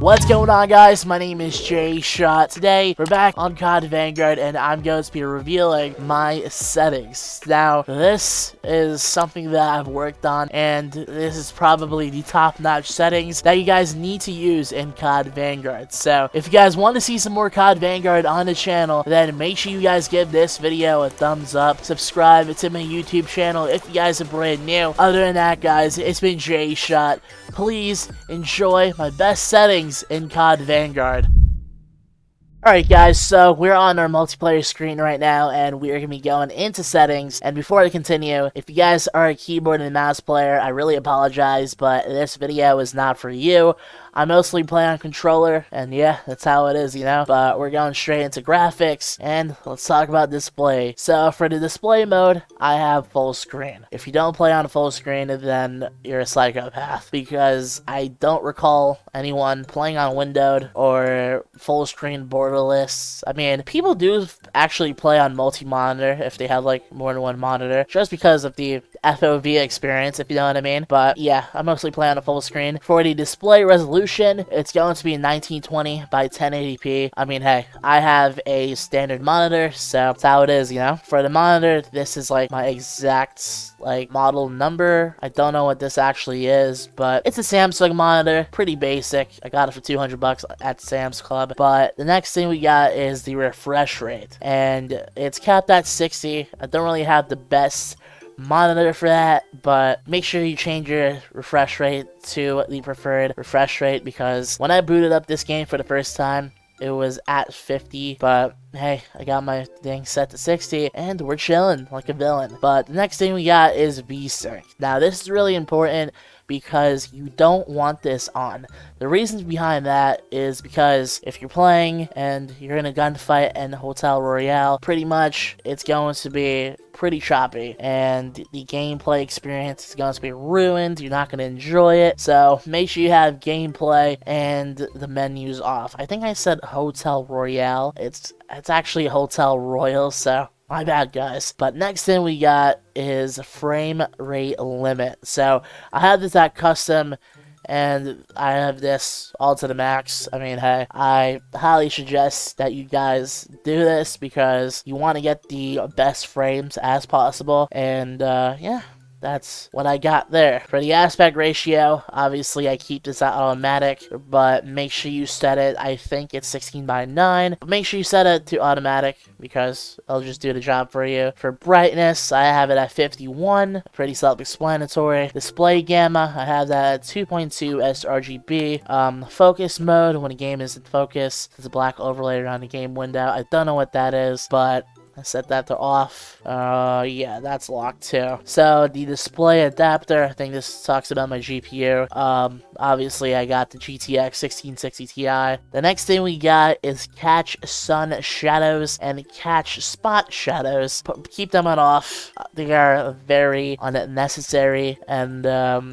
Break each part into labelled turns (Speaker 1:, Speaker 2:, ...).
Speaker 1: What's going on, guys? My name is Jaayshot. Today, we're back on COD Vanguard, and I'm going to be revealing my settings. Now, this is something that I've worked on, and this is probably the top-notch settings that you guys need to use in COD Vanguard. So, if you guys want to see some more COD Vanguard on the channel, then make sure you guys give this video a thumbs up, subscribe to my YouTube channel if you guys are brand new. Other than that, guys, it's been Jaayshot. Please enjoy my best settings in COD Vanguard. Alright guys, so we're on our multiplayer screen right now, and we're going to be going into settings. And before I continue, if you guys are a keyboard and mouse player, I really apologize, but this video is not for you. I mostly play on controller, and yeah, that's how it is, you know? But we're going straight into graphics, and let's talk about display. So for the display mode, I have full screen. If you don't play on full screen, then you're a psychopath, because I don't recall anyone playing on windowed or full screen borderless. I mean, people do actually play on multi-monitor if they have like more than one monitor, just because of the FOV experience, if you know what I mean. But yeah, I mostly play on a full screen. For the display resolution, it's going to be 1920 by 1080p. I mean, hey, I have a standard monitor, so that's how it is, you know? For the monitor, this is like my exact like model number. I don't know what this actually is, but it's a Samsung monitor, pretty basic. I got it for 200 bucks at Sam's Club. But the next thing we got is the refresh rate, and it's capped at 60. I don't really have the best monitor for that, but make sure you change your refresh rate to the preferred refresh rate, because when I booted up this game for the first time, it was at 50, but hey, I got my thing set to 60, and we're chilling like a villain. But the next thing we got is VSync. Now, this is really important because you don't want this on. The reasons behind that is because if you're playing and you're in a gunfight and Hotel Royale, pretty much it's going to be pretty choppy, and the gameplay experience is going to be ruined. You're not going to enjoy it, so make sure you have gameplay and the menus off. I think I said Hotel Royale. It's actually Hotel Royal, so my bad, guys. But next thing we got is frame rate limit. So I have this at custom, and I have this all to the max. I mean, hey, I highly suggest that you guys do this because you want to get the best frames as possible. And yeah, that's what I got there. For the aspect ratio, obviously I keep this at automatic, but make sure you set it, I think it's 16:9, but make sure you set it to automatic because it'll just do the job for you. For brightness, I have it at 51, pretty self-explanatory. Display gamma, I have that at 2.2 sRGB. Focus mode, when a game is in focus, there's a black overlay around the game window. I don't know what that is, but I set that to off. Yeah, that's locked too. So the display adapter, I think this talks about my GPU. Obviously I got the GTX 1660 Ti. The next thing we got is catch sun shadows and catch spot shadows. Keep them on off. They are very unnecessary, and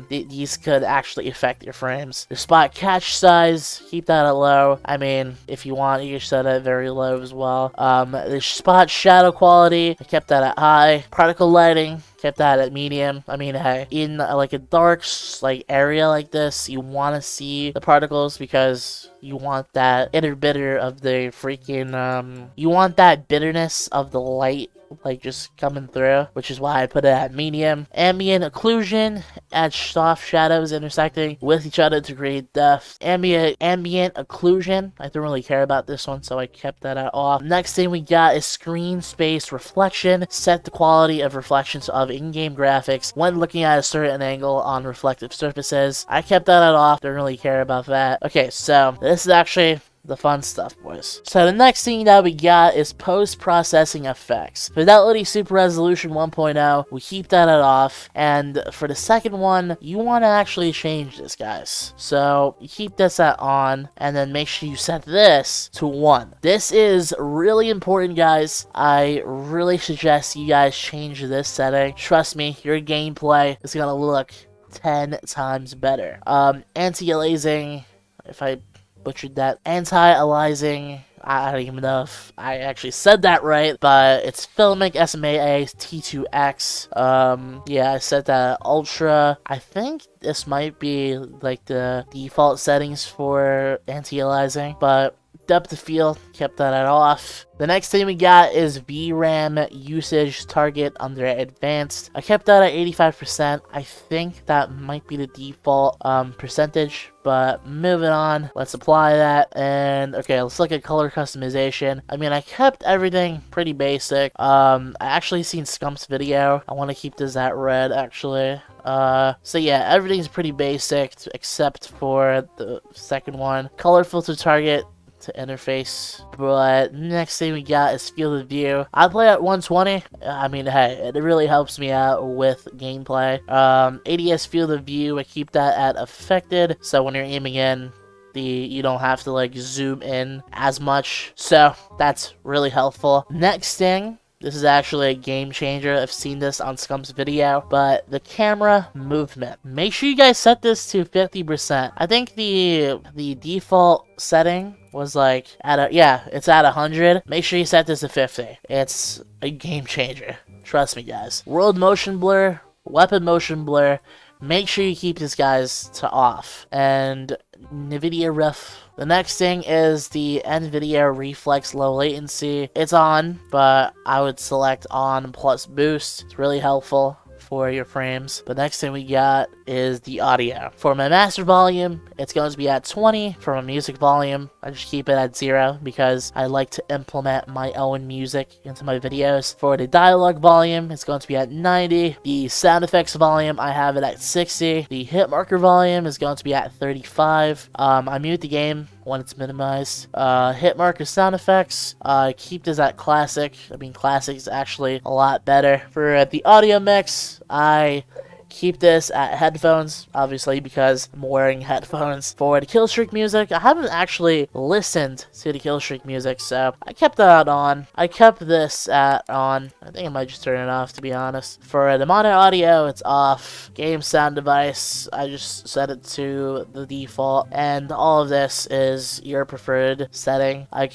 Speaker 1: these could actually affect your frames. The spot catch size, keep that at low. I mean, if you want, you can set it very low as well. The spot shadow quality, I kept that at high. Particle lighting, kept that at medium. I mean, hey, in like a dark like area like this, you want to see the particles because you want that inner bitter of the freaking you want that bitterness of the light like just coming through, which is why I put it at medium. Ambient occlusion adds soft shadows intersecting with each other to create depth. Ambient occlusion, I don't really care about this one, so I kept that at off. Next thing we got is screen space reflection. Set the quality of reflections of in-game graphics when looking at a certain angle on reflective surfaces. I kept that at off, don't really care about that. Okay, so this is actually the fun stuff, boys. So the next thing that we got is post-processing effects. Fidelity Super Resolution 1.0, we keep that at off. And for the second one, you want to actually change this, guys. So you keep this at on, and then make sure you set this to 1. This is really important, guys. I really suggest you guys change this setting. Trust me, your gameplay is gonna look 10 times better. Anti-aliasing, if I butchered that. Anti-aliasing, I don't even know if I actually said that right, but it's Filmic SMA T2X. Yeah, I set that at ultra. I think this might be like the default settings for anti-aliasing, but depth of field, kept that at off. The next thing we got is VRAM usage target under advanced. I kept that at 85%. I think that might be the default percentage, but moving on, let's apply that. And okay, let's look at color customization. I mean, I kept everything pretty basic. I actually seen Scump's video. I want to keep this at red actually. So yeah, everything's pretty basic except for the second one. Color filter target to interface. But next thing we got is field of view. I play at 120. I mean, hey, it really helps me out with gameplay. ADS field of view, I keep that at affected, so when you're aiming in, you don't have to like zoom in as much, so that's really helpful. Next thing, this is actually a game changer. I've seen this on Scump's video, but the camera movement. Make sure you guys set this to 50%. I think the default setting was like it's at 100. Make sure you set this to 50. It's a game changer. Trust me, guys. World motion blur, weapon motion blur. Make sure you keep this, guys, to off. And NVIDIA ref. The next thing is the NVIDIA reflex low latency. It's on, but I would select on plus boost. It's really helpful for your frames. The next thing we got is the audio. For my master volume, it's going to be at 20. For my music volume, I just keep it at 0 because I like to implement my own music into my videos. For the dialogue volume, it's going to be at 90. The sound effects volume, I have it at 60. The hit marker volume is going to be at 35. I mute the game when it's minimized. Hit marker sound effects, keep this at classic. I mean, classic is actually a lot better. For the audio mix, I keep this at headphones, obviously, because I'm wearing headphones. For the Killstreak music, I haven't actually listened to the Killstreak music, so I kept that on. I kept this at on. I think I might just turn it off, to be honest. For the mono audio, it's off. Game sound device, I just set it to the default, and all of this is your preferred setting. I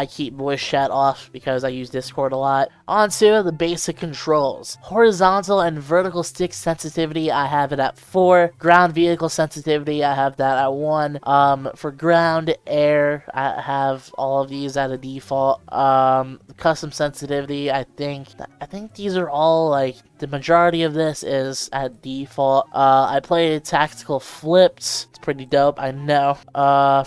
Speaker 1: keep voice chat off because I use Discord a lot. On to the basic controls. Horizontal and vertical stick sensitivity, I have it at 4. Ground vehicle sensitivity, I have that at 1. For ground, air, I have all of these at a default. Custom sensitivity, I think these are all like, the majority of this is at default. I play tactical flips. It's pretty dope, I know.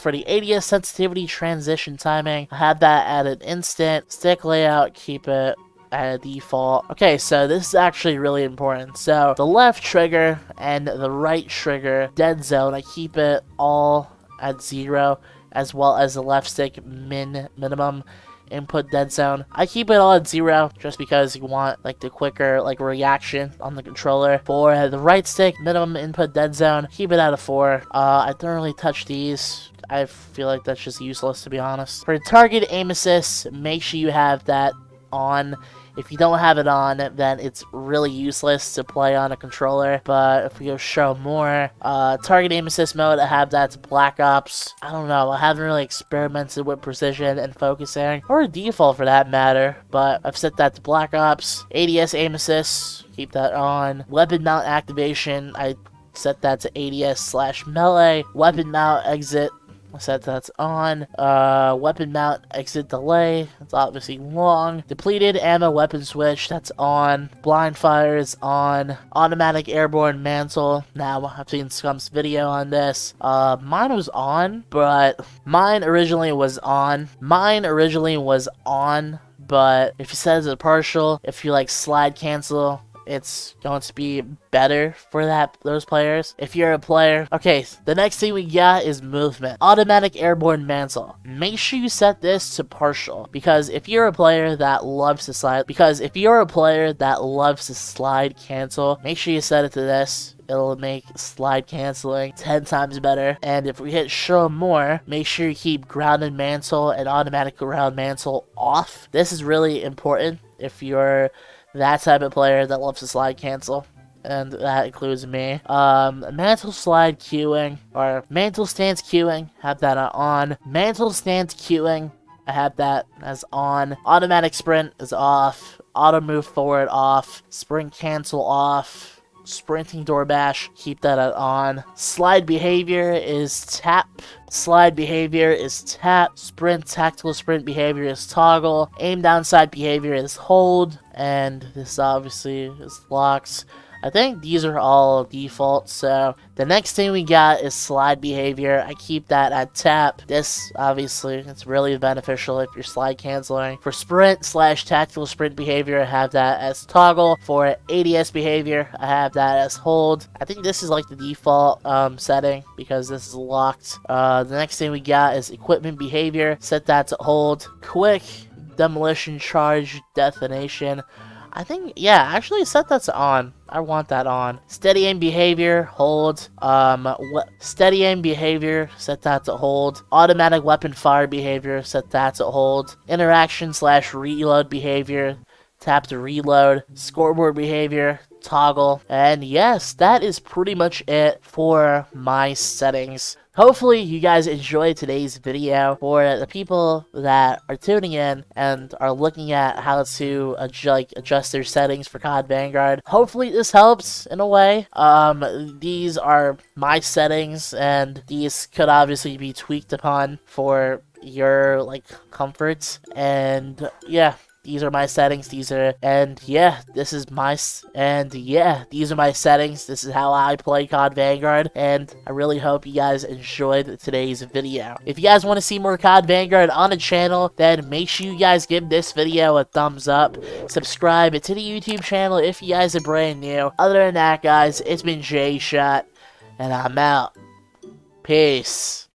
Speaker 1: For the ADS sensitivity transition timing, I have that at an instant. Stick layout, keep it at a default. Okay, so this is actually really important. So the left trigger and the right trigger dead zone, I keep it all at 0, as well as the left stick minimum input dead zone. I keep it all at 0 just because you want like the quicker like reaction on the controller. For the right stick minimum input dead zone, keep it at a 4. I don't really touch these. I feel like that's just useless, to be honest. For target aim assist, make sure you have that on. If you don't have it on, then it's really useless to play on a controller. But if we go show more, target aim assist mode, I have that to Black Ops. I don't know, I haven't really experimented with precision and focusing, or default for that matter, but I've set that to Black Ops. ADS aim assist, keep that on. Weapon mount activation, I set that to ADS/melee. Weapon mount exit, I set that's on. Weapon mount exit delay, that's obviously long. Depleted ammo weapon switch, that's on. Blind fire is on. Automatic airborne mantle, now I've seen Scump's video on this. Mine was on, but mine originally was on, but if you set it as a partial, if you like slide cancel, it's going to be better for those players. If you're a player, okay, the next thing we got is movement. Automatic airborne mantle. Make sure you set this to partial, because if you're a player that loves to slide, cancel, make sure you set it to this. It'll make slide canceling 10 times better. And if we hit show more, make sure you keep grounded mantle and automatic ground mantle off. This is really important if you're that type of player that loves to slide cancel, and that includes me. Mantle slide queuing, or mantle stance queuing, have that on. Mantle stance queuing I have that as on. Automatic sprint is off. Auto move forward off. Sprint cancel off. Sprinting door bash, keep that on. Slide behavior is tap. Slide behavior is tap. Sprint, tactical sprint behavior is toggle. Aim downside behavior is hold. And this obviously is locks. I think these are all default, so the next thing we got is slide behavior. I keep that at tap. This, obviously, it's really beneficial if you're slide canceling. For sprint / tactical sprint behavior, I have that as toggle. For ADS behavior, I have that as hold. I think this is like the default setting because this is locked. The next thing we got is equipment behavior. Set that to hold. Quick demolition charge detonation. I think, yeah, actually set that to on. I want that on. Steady aim behavior, hold. Steady aim behavior, set that to hold. Automatic weapon fire behavior, set that to hold. Interaction / reload behavior, tap to reload. Scoreboard behavior, toggle. And yes, that is pretty much it for my settings. Hopefully you guys enjoyed today's video. For the people that are tuning in and are looking at how to adjust their settings for COD Vanguard, hopefully this helps in a way. These are my settings, and these could obviously be tweaked upon for your comfort. And yeah, these are my settings. These are my settings. This is how I play COD Vanguard, and I really hope you guys enjoyed today's video. If you guys want to see more COD Vanguard on the channel, then make sure you guys give this video a thumbs up. Subscribe to the YouTube channel if you guys are brand new. Other than that, guys, it's been Jaayshot, and I'm out. Peace.